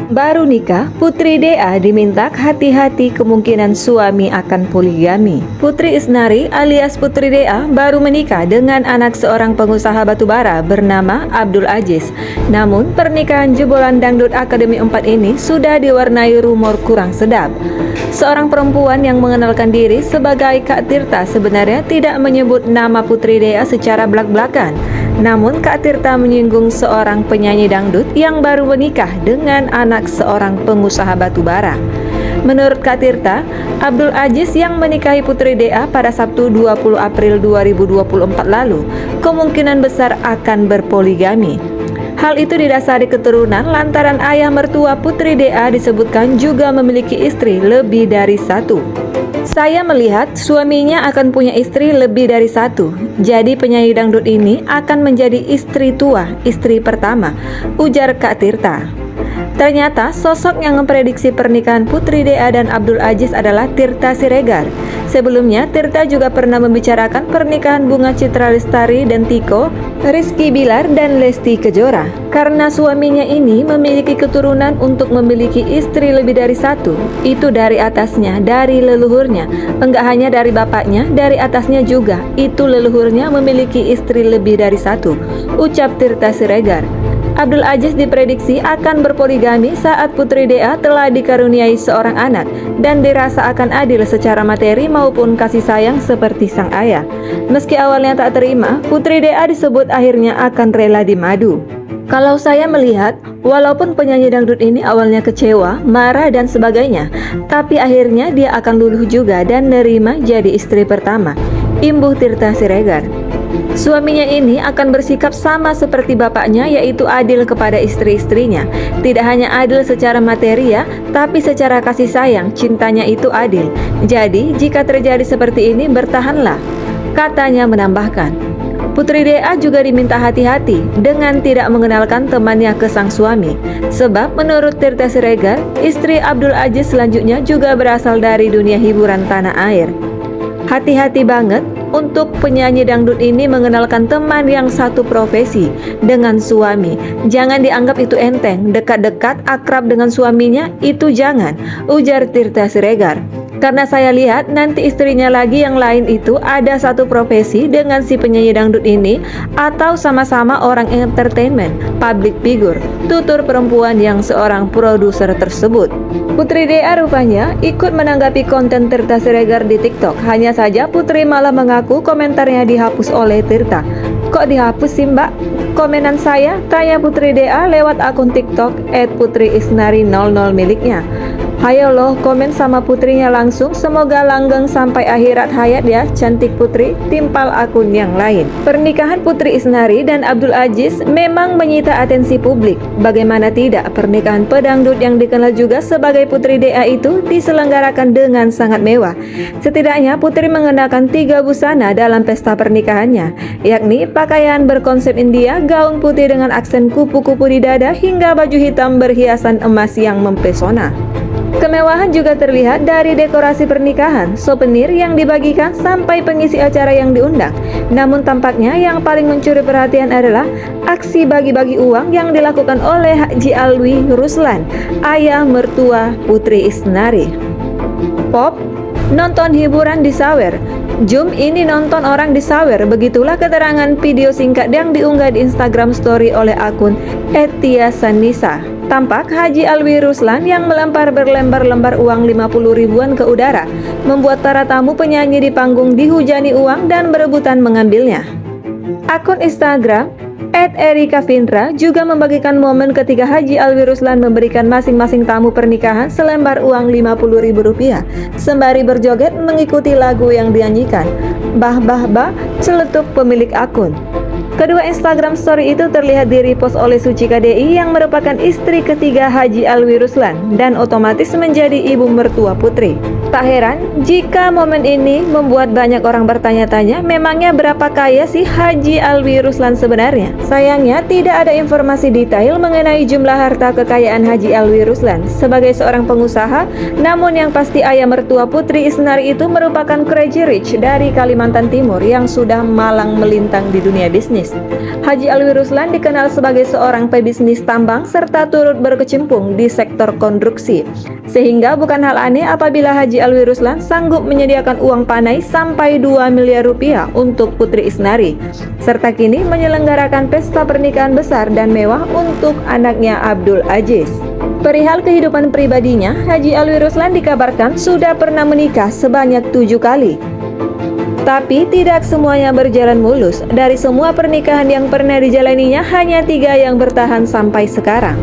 Baru nikah, Putri Dea diminta hati-hati kemungkinan suami akan poligami. Putri Isnari alias Putri Dea baru menikah dengan anak seorang pengusaha batubara bernama Abdul Aziz. Namun, pernikahan jebolan Dangdut Akademi 4 ini sudah diwarnai rumor kurang sedap. Seorang perempuan yang mengenalkan diri sebagai Kak Tirta sebenarnya tidak menyebut nama Putri Dea secara belak-belakan. Namun Kak Tirta menyinggung seorang penyanyi dangdut yang baru menikah dengan anak seorang pengusaha batubara. Menurut Kak Tirta, Abdul Aziz yang menikahi Putri Dea pada Sabtu 20 April 2024 lalu kemungkinan besar akan berpoligami. Hal itu didasari keturunan lantaran ayah mertua Putri Dea disebutkan juga memiliki istri lebih dari satu. Saya melihat suaminya akan punya istri lebih dari satu. Jadi penyanyi dangdut ini akan menjadi istri tua, istri pertama, ujar Kak Tirta. Ternyata sosok yang memprediksi pernikahan Putri Dea dan Abdul Aziz adalah Tirta Siregar. Sebelumnya, Tirta juga pernah membicarakan pernikahan Bunga Citra Lestari dan Tiko, Rizky Bilar dan Lesti Kejora. Karena suaminya ini memiliki keturunan untuk memiliki istri lebih dari satu, itu dari atasnya, dari leluhurnya. Enggak hanya dari bapaknya, dari atasnya juga, itu leluhurnya memiliki istri lebih dari satu, ucap Tirta Siregar. Abdul Aziz diprediksi akan berpoligami saat Putri Dea telah dikaruniai seorang anak dan dirasa akan adil secara materi maupun kasih sayang seperti sang ayah. Meski awalnya tak terima, Putri Dea disebut akhirnya akan rela dimadu. Kalau saya melihat, walaupun penyanyi dangdut ini awalnya kecewa, marah dan sebagainya, tapi akhirnya dia akan luluh juga dan nerima jadi istri pertama, imbuh Tirta Siregar. Suaminya ini akan bersikap sama seperti bapaknya, yaitu adil kepada istri-istrinya. Tidak hanya adil secara materi ya, tapi secara kasih sayang, cintanya itu adil. Jadi, jika terjadi seperti ini, bertahanlah, katanya menambahkan. Putri Dea juga diminta hati-hati dengan tidak mengenalkan temannya ke sang suami. Sebab menurut Tirta Siregar, istri Abdul Aziz selanjutnya juga berasal dari dunia hiburan tanah air. Hati-hati banget untuk penyanyi dangdut ini mengenalkan teman yang satu profesi dengan suami. Jangan dianggap itu enteng, dekat-dekat akrab dengan suaminya itu jangan, ujar Tirta Siregar. Karena saya lihat nanti istrinya lagi yang lain itu ada satu profesi dengan si penyanyi dangdut ini atau sama-sama orang entertainment, public figure, tutur perempuan yang seorang produser tersebut. Putri Dea rupanya ikut menanggapi konten Tirta Siregar di TikTok. Hanya saja Putri malah mengaku komentarnya dihapus oleh Tirta. Kok dihapus sih mbak? Komenan saya, tanya Putri Dea lewat akun TikTok @putriisnari00 miliknya. Hayo loh komen sama putrinya langsung, semoga langgeng sampai akhirat hayat ya cantik putri, timpal akun yang lain. Pernikahan Putri Isnari dan Abdul Aziz memang menyita atensi publik. Bagaimana tidak, pernikahan pedangdut yang dikenal juga sebagai Putri Dea itu diselenggarakan dengan sangat mewah. Setidaknya Putri mengenakan 3 busana dalam pesta pernikahannya, yakni pakaian berkonsep India, gaun putih dengan aksen kupu-kupu di dada, hingga baju hitam berhiasan emas yang mempesona. Kemewahan juga terlihat dari dekorasi pernikahan, souvenir yang dibagikan sampai pengisi acara yang diundang. Namun tampaknya yang paling mencuri perhatian adalah aksi bagi-bagi uang yang dilakukan oleh Haji Alwi Ruslan, ayah mertua Putri Isnari. Pop, nonton hiburan di Sawer. Jum ini nonton orang di Sawer, begitulah keterangan video singkat yang diunggah di Instagram Story oleh akun @tiasanisa. Tampak Haji Alwi Ruslan yang melempar berlembar-lembar uang 50 ribuan ke udara, membuat para tamu penyanyi di panggung dihujani uang dan berebutan mengambilnya. Akun Instagram @erikavindra juga membagikan momen ketika Haji Alwi Ruslan memberikan masing-masing tamu pernikahan selembar uang 50 ribu rupiah, sembari berjoget mengikuti lagu yang dinyanyikan. Bah bah bah, celetuk pemilik akun. Kedua Instagram story itu terlihat di-repost oleh Suci KDI yang merupakan istri ketiga Haji Alwi Ruslan dan otomatis menjadi ibu mertua Putri. Tak heran jika momen ini membuat banyak orang bertanya-tanya, memangnya berapa kaya sih Haji Alwi Ruslan sebenarnya? Sayangnya tidak ada informasi detail mengenai jumlah harta kekayaan Haji Alwi Ruslan sebagai seorang pengusaha, namun yang pasti ayah mertua Putri Isnari itu merupakan crazy rich dari Kalimantan Timur yang sudah malang melintang di dunia bisnis. Haji Alwi Ruslan dikenal sebagai seorang pebisnis tambang serta turut berkecimpung di sektor konstruksi. Sehingga bukan hal aneh apabila Haji Alwi Ruslan sanggup menyediakan uang panai sampai 2 miliar rupiah untuk Putri Isnari, serta kini menyelenggarakan pesta pernikahan besar dan mewah untuk anaknya Abdul Aziz. Perihal kehidupan pribadinya, Haji Alwi Ruslan dikabarkan sudah pernah menikah sebanyak 7 kali. Tapi tidak semuanya berjalan mulus. Dari semua pernikahan yang pernah dijalaninya, hanya 3 yang bertahan sampai sekarang.